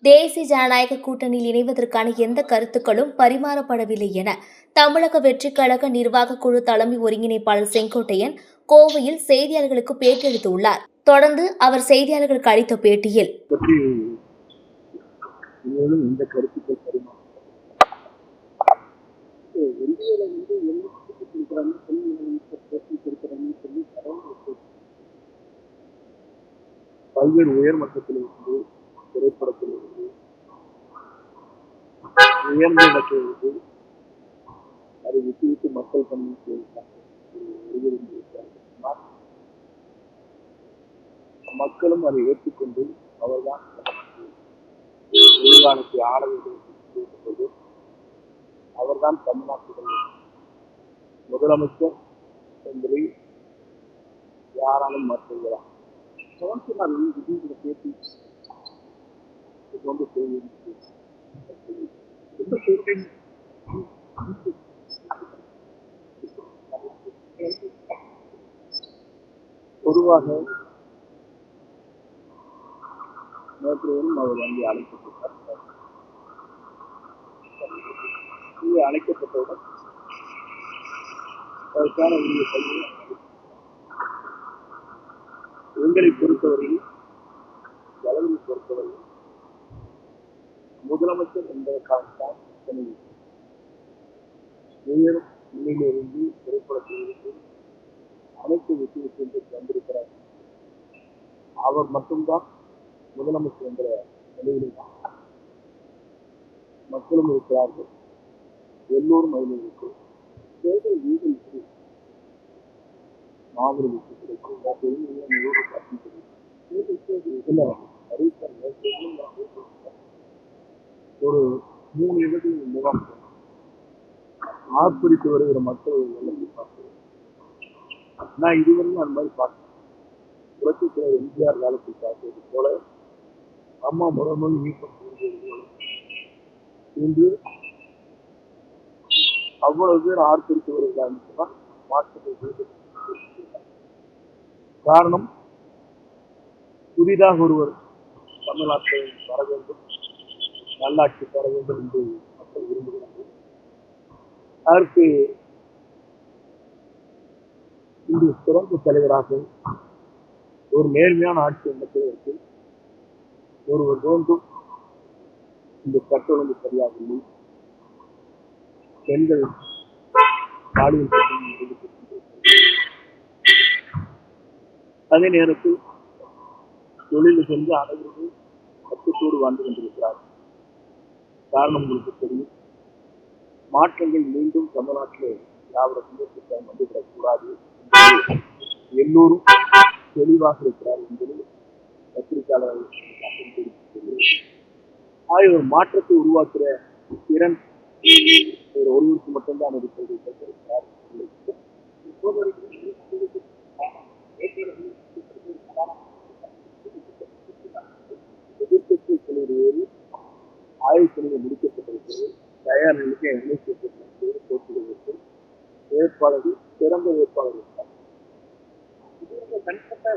தேசிய ஜனநாயக கூட்டணியில் இணைவதற்கான எந்த கருத்துக்களும் பரிமாறப்படவில்லை என தமிழக வெற்றிக் கழக நிர்வாக குழு தலைமை ஒருங்கிணைப்பாளர் செங்கோட்டையன் கோவையில் செய்தியாளர்களுக்கு பேட்டியளித்துள்ளார். தொடர்ந்து அவர் செய்தியாளர்களுக்கு அளித்த பேட்டியில் பல்வேறு உயர்மட்டத்திலிருந்து திரைப்படத்திலிருந்து உயர்ந்த இடத்திலிருந்து அதை விட்டுவிட்டு மக்கள் பண்ணி மக்களும் அதை ஏற்றுக்கொண்டு அவர்தான் எதிர்காலத்தை ஆள வேண்டும். அவர்தான் தமிழ்நாட்டுடைய முதலமைச்சர் என்பதை யாராலும் மறுக்கிறார். பொதுவாக நேற்றையும் அவர் வந்து அழைக்கப்பட்டார். அழைக்கப்பட்டவுடன் அதற்கான உரிய பள்ளியை எங்களை பொறுத்தவரையில் வளர்ந்து பொறுத்தவரையில் முதலமைச்சர் என்பதற்காகத்தான் உயர் நிலையிலிருந்து திரைப்படத்திலிருந்து அனைத்து விஷயத்திற்கு வந்திருக்கிறார். அவர் மட்டும்தான் முதலமைச்சர் என்ற நிலையில் மக்களும் இருக்கிறார்கள், எல்லோரும் அதில் இருக்கிறோம். தேர்தல் வீட்டில் மாபெரும் ஒரு 3 இடங்களில் முகாம் ஆர்ப்பரித்து வருகிற மக்கள் பார்க்கிறேன். நான் இதுவரையும் அந்த மாதிரி பார்த்தேன். புரட்சித் தலைவர் எம்ஜிஆர் காலத்தில் பார்த்தது போல அம்மா முதல் நீக்கம் இன்று அவ்வளவு பேர் ஆர்ப்பரித்து வருகிறார்கள். மாற்றத்தை காரணம், புதிதாக ஒருவர் தமிழ்நாட்டை வர வேண்டும், நல்லாட்சி பெற வேண்டும் என்று மக்கள் விரும்புகிறார்கள். அதற்கு இன்று சிறந்த தலைவராக ஒரு நேர்மையான ஆட்சி மக்களுக்கு ஒருவர் வேண்டும். இந்த சட்ட ஒழுங்கு சரியாகவில்லை, பெண்கள் பாலியல் அதே நேரத்தில் தொழில் சென்று அனைவரும் கட்டுத்தோடு வாழ்ந்து கொண்டிருக்கிறார். காரணம் உங்களுக்கு தெரியும், மாற்றங்கள் மீண்டும் தமிழ்நாட்டில் திராவிட முன்னேற்றம் வந்துவிடக்கூடாது, எல்லோரும் தெளிவாக இருக்கிறார் என்பது பத்திரிகையாளர்கள் ஒரு மாற்றத்தை உருவாக்குற திறன் ஒருவருக்கு மட்டும்தான் இருக்கிறது. எதிர்கட்சி தலைவர் ஆய்வு முடிக்கப்பட்டிருக்கிறது. தயார் நிலைக்கு போட்டிகளுக்கு வேட்பாளர்கள் சிறந்த வேட்பாளர் இருக்கார். தனிப்பட்ட